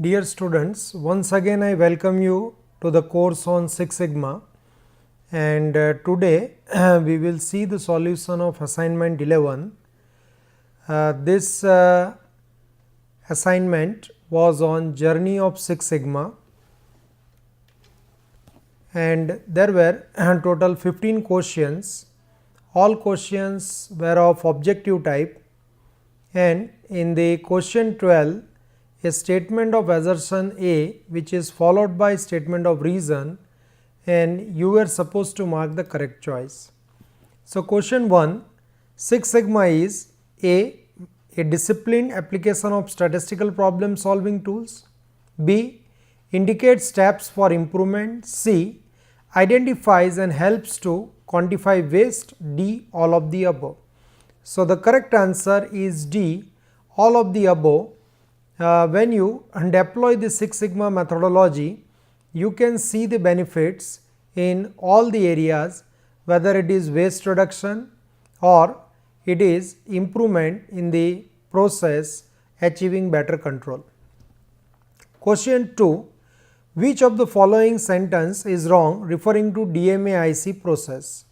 Dear students, once again I welcome you to the course on Six Sigma, and today we will see the solution of assignment 11. This assignment was on journey of Six Sigma, and there were total 15 questions. All questions were of objective type, and in the question 12, a statement of assertion A which is followed by statement of reason, and you were supposed to mark the correct choice. So, question 1, Six Sigma is A disciplined application of statistical problem solving tools, B indicates steps for improvement, C identifies and helps to quantify waste, D all of the above. So, the correct answer is D all of the above. When you deploy the Six Sigma methodology, you can see the benefits in all the areas, whether it is waste reduction or it is improvement in the process achieving better control. Question 2, which of the following sentence is wrong referring to DMAIC process?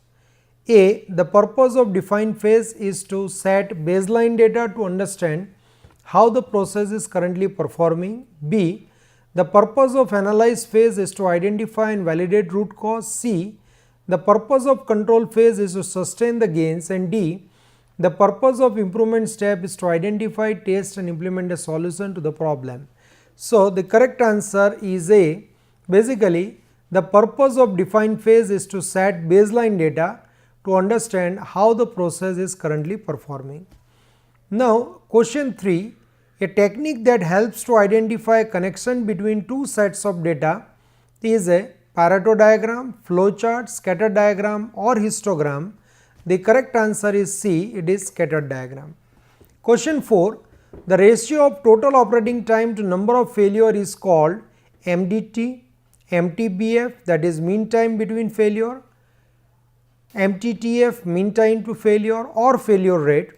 A, the purpose of define phase is to set baseline data to understand how the process is currently performing. B, the purpose of analyze phase is to identify and validate root cause. C, the purpose of control phase is to sustain the gains, and D, the purpose of improvement step is to identify, test and implement a solution to the problem. So, the correct answer is A. Basically, the purpose of define phase is to set baseline data to understand how the process is currently performing. Now, question 3, a technique that helps to identify connection between two sets of data is a Pareto diagram, flowchart, scatter diagram or histogram. The correct answer is C, it is scatter diagram. Question 4, the ratio of total operating time to number of failure is called MDT, MTBF, that is mean time between failure, MTTF, mean time to failure, or failure rate.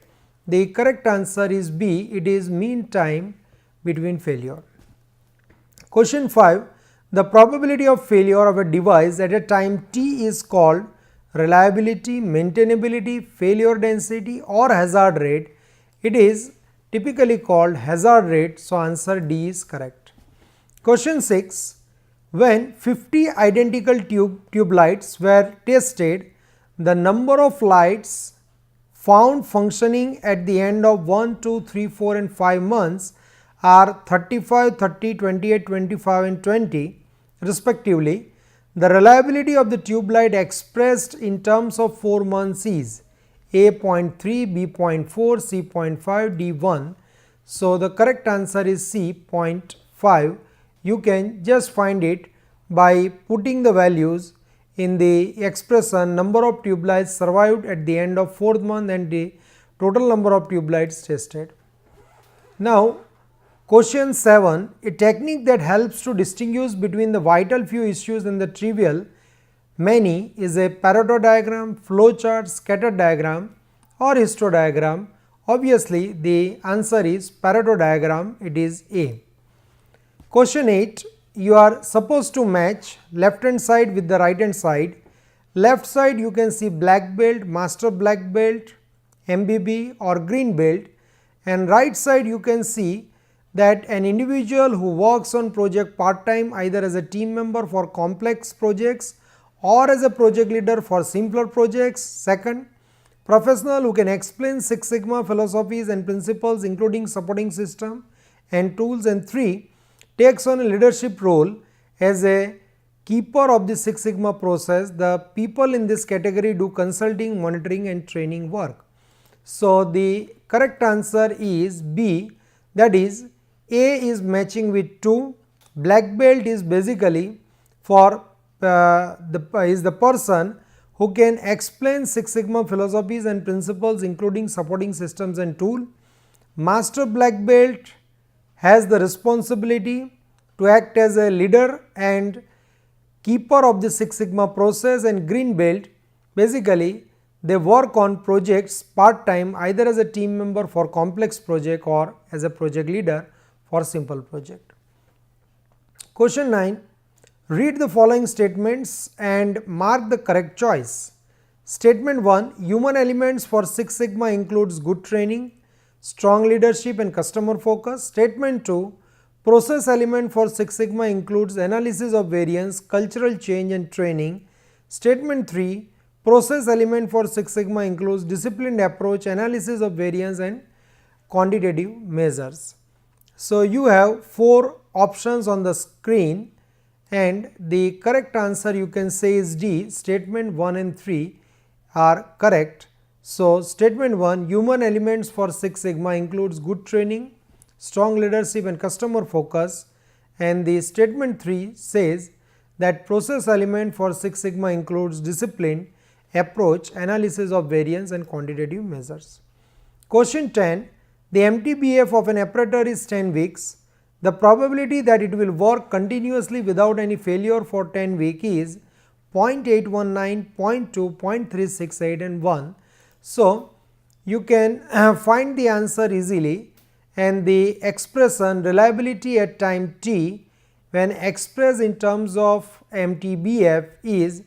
The correct answer is B, it is mean time between failure. Question 5, the probability of failure of a device at a time t is called reliability, maintainability, failure density or hazard rate. It is typically called hazard rate, so answer D is correct. Question 6, when 50 identical tube lights were tested, the number of lights found functioning at the end of 1, 2, 3, 4 and 5 months are 35, 30, 28, 25 and 20 respectively. The reliability of the tube light expressed in terms of 4 months is A 0.3, B 0.4, C 0.5, D 1. So, the correct answer is C 0.5. You can just find it by putting the values in the expression number of tube lights survived at the end of 4th month and the total number of tube lights tested. Now, question 7, a technique that helps to distinguish between the vital few issues and the trivial many is a Pareto diagram, flowchart, scatter diagram or histogram. Obviously, the answer is Pareto diagram, it is A. Question 8, you are supposed to match left hand side with the right hand side. Left side you can see black belt, master black belt, MBB or green belt, and right side you can see that an individual who works on project part time either as a team member for complex projects or as a project leader for simpler projects. Second, professional who can explain Six Sigma philosophies and principles including supporting system and tools, and 3, takes on a leadership role as a keeper of the Six Sigma process. The people in this category do consulting, monitoring and training work. So, the correct answer is B, that is A is matching with 2. Black belt is basically for the person who can explain Six Sigma philosophies and principles including supporting systems and tool. Master black belt has the responsibility to act as a leader and keeper of the Six Sigma process, and green belt basically they work on projects part time either as a team member for complex project or as a project leader for simple project. Question 9. Read the following statements and mark the correct choice. Statement 1. Human elements for Six Sigma includes good training, strong leadership and customer focus. Statement 2. Process element for Six Sigma includes analysis of variance, cultural change and training. Statement 3. Process element for Six Sigma includes disciplined approach, analysis of variance and quantitative measures. So, you have 4 options on the screen and the correct answer you can say is D. Statement 1 and 3 are correct. So, statement 1, human elements for Six Sigma includes good training, strong leadership and customer focus, and the statement 3 says that process element for Six Sigma includes discipline, approach, analysis of variance and quantitative measures. Question 10. The MTBF of an apparatus is 10 weeks. The probability that it will work continuously without any failure for 10 weeks is 0.819, 0.2, 0.368 and 1. So, you can find the answer easily, and the expression reliability at time t when expressed in terms of MTBF is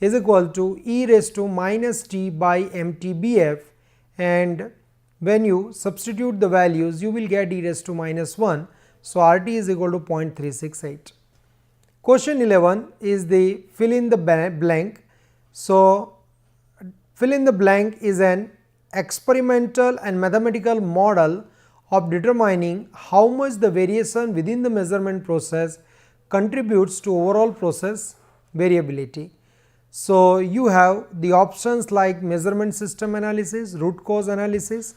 equal to e raised to minus t by MTBF, and when you substitute the values you will get e raised to minus 1. So, RT is equal to 0.368. Question 11 is the fill in the blank. So, fill in the blank is an experimental and mathematical model of determining how much the variation within the measurement process contributes to overall process variability. So, you have the options like measurement system analysis, root cause analysis,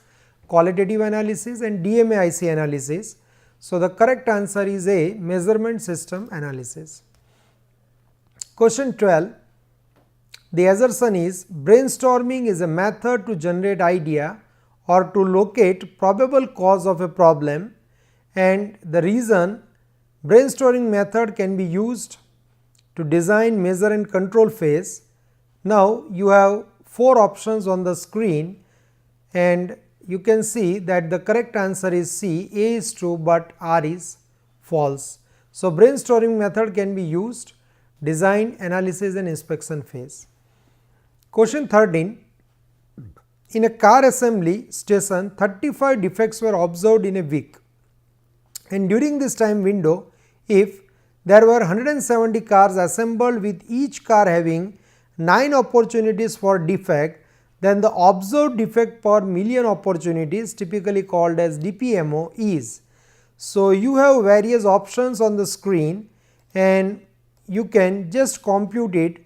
qualitative analysis and DMA-IC analysis. So, the correct answer is A, measurement system analysis. Question 12. The assertion is brainstorming is a method to generate idea or to locate probable cause of a problem, and the reason brainstorming method can be used to design, measure and control phase. Now, you have 4 options on the screen and you can see that the correct answer is C, A is true but R is false. So, brainstorming method can be used design, analysis and inspection phase. Question 13. In a car assembly station, 35 defects were observed in a week, and during this time window, if there were 170 cars assembled with each car having 9 opportunities for defect, then the observed defect per million opportunities, typically called as DPMO, is. So, you have various options on the screen and you can just compute it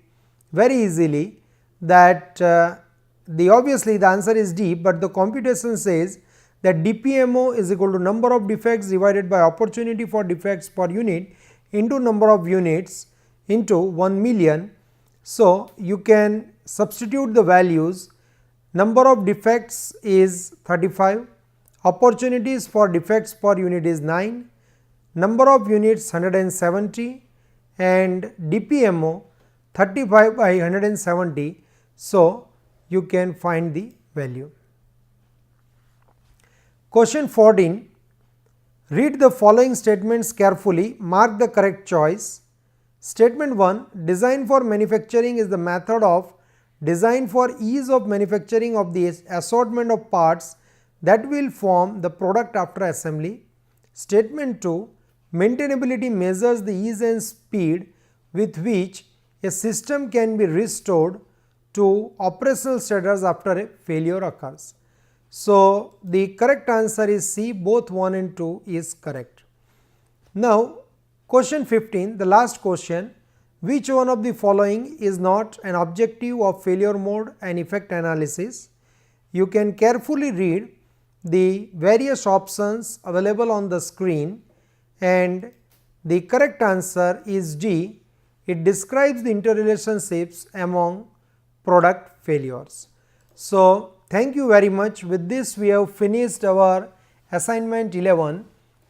very easily, that obviously the answer is D, but the computation says that DPMO is equal to number of defects divided by opportunity for defects per unit into number of units into 1 million. So, you can substitute the values. Number of defects is 35, opportunities for defects per unit is 9, number of units 170 and DPMO 35 by 170. So, you can find the value. Question 14. Read the following statements carefully, mark the correct choice. Statement 1. Design for manufacturing is the method of design for ease of manufacturing of the assortment of parts that will form the product after assembly. Statement 2. Maintainability measures the ease and speed with which a system can be restored to operational status after a failure occurs. So, the correct answer is C, both 1 and 2 is correct. Now, question 15, the last question, which one of the following is not an objective of failure mode and effect analysis? You can carefully read the various options available on the screen, and the correct answer is D. It describes the interrelationships among product failures. So, thank you very much. With this, we have finished our assignment 11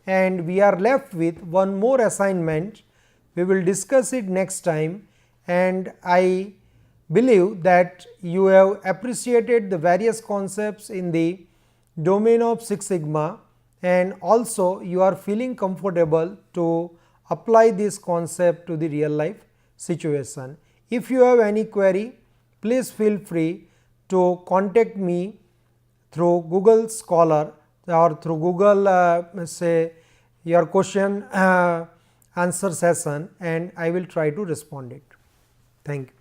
and we are left with one more assignment. We will discuss it next time, and I believe that you have appreciated the various concepts in the domain of Six Sigma, and also you are feeling comfortable to apply this concept to the real life situation. If you have any query, please feel free to contact me through Google Scholar or through Google say your question answer session, and I will try to respond it. Thank you.